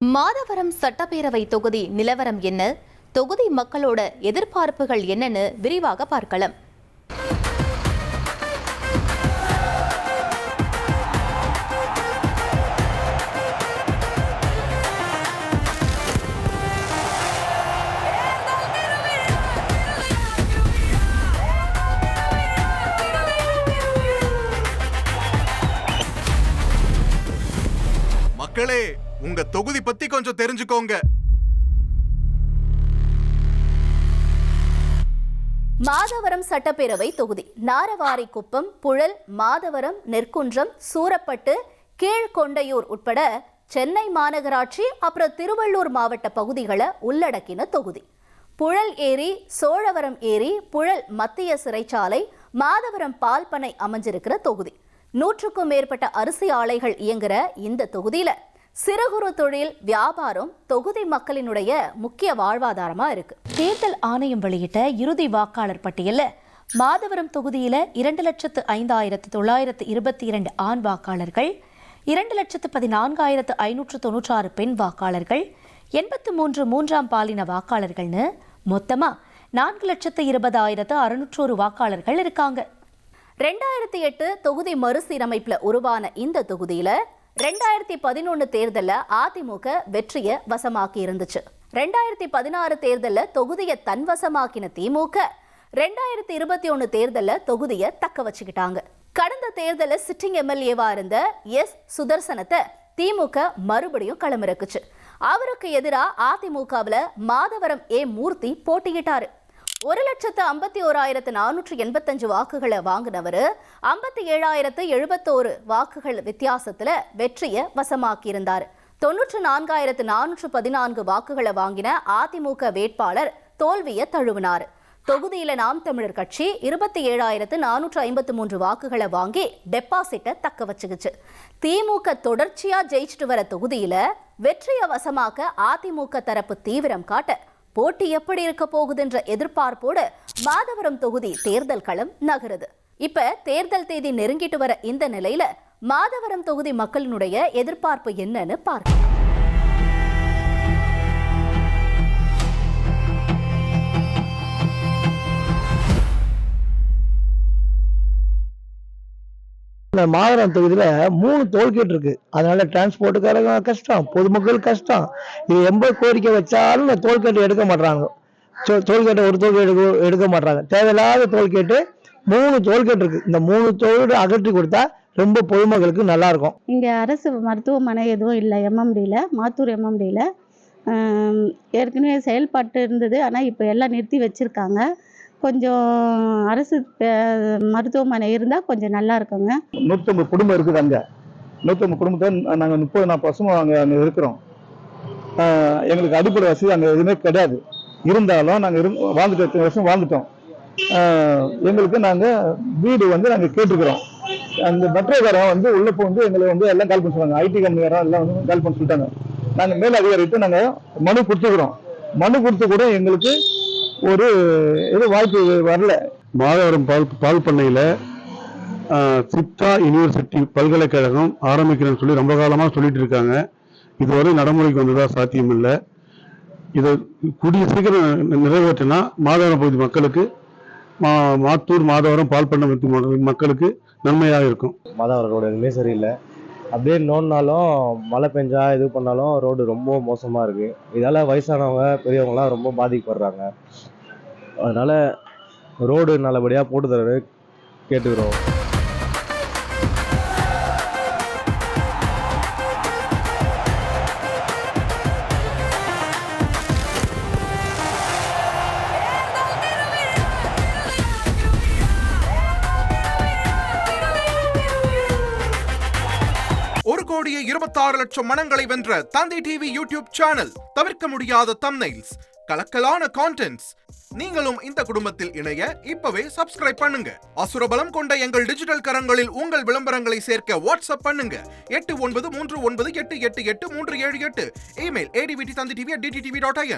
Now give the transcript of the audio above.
மாதவரம் சட்டப்பேரவை தொகுதி நிலவரம் என்ன, தொகுதி மக்களோட எதிர்பார்ப்புகள் என்னன்னு விரிவாக பார்க்கலாம். மக்களே, உங்க தொகுதி பத்தி கொஞ்சம் தெரிஞ்சுக்கோங்க. மாதவரம் சட்டப்பேரவை தொகுதி நாரவாரிக்குப்பம், புழல், மாதவரம், நெற்குன்றம், சூரப்பட்டு, கீழ்கொண்டையூர் உட்பட சென்னை மாநகராட்சி அப்புறம் திருவள்ளூர் மாவட்ட பகுதிகளை உள்ளடக்கின தொகுதி. புழல் ஏரி, சோழவரம் ஏரி, புழல் மத்திய சிறைச்சாலை, மாதவரம் பால்பனை அமைஞ்சிருக்கிற தொகுதி. 100க்கும் மேற்பட்ட அரிசி ஆலைகள் இயங்குற இந்த தொகுதியில சிறு குறு தொழில், வியாபாரம் தொகுதி மக்களினுடைய முக்கிய வாழ்வாதாரமா இருக்கு. தேர்தல் ஆணையம் வெளியிட்ட இறுதி வாக்காளர் பட்டியல்ல மாதவரம் தொகுதியில 2,05,922 ஆண் வாக்காளர்கள், 2,14,596 பெண் வாக்காளர்கள், 83 மூன்றாம் பாலின வாக்காளர்கள்னு மொத்தமா 4,20,601 வாக்காளர்கள் இருக்காங்க. 2008 தொகுதி மறுசீரமைப்புல உருவான இந்த தொகுதியில 2011 தேர்தல்ல அதிமுக வெற்றியை வசமாக்கி இருந்துச்சு. 2016 தேர்தல்ல தொகுதியை தன்வசமாக்கின திமுக 2021 தேர்தல்ல தொகுதியை தக்க வச்சுக்கிட்டாங்க. கடந்த தேர்தல்ல சிட்டிங் எம்எல்ஏவா இருந்த எஸ் சுதர்சனத்தை திமுக மறுபடியும் களமிறக்குச்சு. அவருக்கு எதிராக அதிமுகவுல மாதவரம் ஏ மூர்த்தி போட்டியிட்டாரு. 1,51,485 வாக்குகளை வாங்கினவர் 57,071 வாக்குகள் வித்தியாசத்துல வெற்றியை வசமாக்கி இருந்தார். 94,414 வாக்குகளை வாங்கின அதிமுக வேட்பாளர் தோல்வியை தழுவினார். தொகுதியில நாம் தமிழர் கட்சி 27,453 வாக்குகளை வாங்கி டெபாசிட்டை தக்க வச்சுக்கிச்சு. திமுக தொடர்ச்சியா ஜெயிச்சுட்டு வர தொகுதியில வெற்றியை வசமாக்க அதிமுக தரப்பு தீவிரம் காட்ட போட்டி எப்படி இருக்க போகுதுன்ற எதிர்பார்ப்போடு மாதவரம் தொகுதி தேர்தல் களம் நகருது. இப்ப தேர்தல் தேதி நெருங்கிட்டு வர இந்த நிலையில மாதவரம் தொகுதி மக்களினுடைய எதிர்பார்ப்பு என்னன்னு பார்க்கலாம். இந்த மாதவரம் தொகுதியில 3 டோல்கேட் இருக்கு. அதனால டிரான்ஸ்போர்ட்டுக்காரங்க கஷ்டம், பொதுமக்கள் கஷ்டம். இது 80 கோரிக்கை வச்சாலும் இந்த டோல்கேட் எடுக்க மாட்டாங்க. டோல்கேட்டை ஒரு டோல்கேட் எடுக்க மாட்டாங்க. தேவையில்லாத டோல்கேட்டு 3 டோல்கேட் இருக்கு. இந்த 3 டோல்கேட் அகற்றி கொடுத்தா ரொம்ப பொதுமக்களுக்கு நல்லா இருக்கும். இங்க அரசு மருத்துவமனை எதுவும் இல்லை. எம்எம்டியில், மாத்தூர் எம்எம்டியில் ஏற்கனவே செயல்பாட்டு இருந்தது. ஆனால் இப்போ எல்லாம் நிறுத்தி வச்சிருக்காங்க. கொஞ்சம் அரசு மருத்துவமனை இருந்தால் கொஞ்சம் நல்லா இருக்குங்க. 150 குடும்பம் இருக்குது. அங்கே 150 குடும்பத்தை நாங்கள் 30-40 வருஷமாக அங்கே இருக்கிறோம். எங்களுக்கு அடிப்படை வசதி அங்கே எதுவுமே கிடையாது. இருந்தாலும் நாங்கள் வாழ்ந்துட்டு 8 வருஷம் வாழ்ந்துட்டோம். எங்களுக்கு நாங்கள் வீடு நாங்கள் கேட்டுருக்குறோம். அந்த மெட்ரோக்காரன் உள்ளே போய் எங்களை எல்லாம் கால் பண்ண சொல்லுவாங்க. ஐடி கம்பெனிக்காரன் எல்லாம் கால் பண்ண சொல்லிட்டாங்க. நாங்கள் மேல் அதிகாரிகிட்ட நாங்கள் மனு கொடுத்துக்கிறோம். மனு கொடுத்து கூட எங்களுக்கு ஒரு வாய்ப்பு வரல. மாதவரம் பால் பண்ணையில் சிப்டா யூனிவர்சிட்டி பல்கலைக்கழகம் ஆரம்பிக்கிறேன்னு சொல்லி ரொம்ப காலமாக சொல்லிட்டு இருக்காங்க. இதுவரை நடைமுறைக்கு வந்ததா சாத்தியம் இல்லை. இதை கூடிய சீக்கிரம் நிறைவேற்றினா மாதவரம் பகுதி மக்களுக்கு, மாத்தூர் மாதவரம் பால் பண்ணை மக்களுக்கு நன்மையாக இருக்கும். மாதவரம் ரோடு எதுவுமே சரியில்லை. அப்படியே நோண்டினாலும் மழை பெஞ்சா இது பண்ணாலும் ரோடு ரொம்ப மோசமாக இருக்குது. இதால் வயசானவங்க பெரியவங்களாம் ரொம்ப பாதிக்கப்படுறாங்க. அதனால் ரோடு நல்லபடியாக போட்டு தர கேட்டுக்கிறோம். கோடியே 26 லட்சம் மனங்களை வென்ற தந்தி டிவி யூடியூப் சேனல். தவிர்க்க முடியாத தம்ப்நெயில்ஸ், கலக்கலான கான்டென்ட்ஸ். நீங்களும் இந்த குடும்பத்தில் இணைய இப்பவே சப்ஸ்கிரைப் பண்ணுங்க. அசுரபலம் கொண்ட எங்கள் டிஜிட்டல் கரங்களில் உங்கள் விளம்பரங்களை சேர்க்க வாட்ஸ்அப் பண்ணுங்க. 8939888838. Email advtthanditv@dttv.in.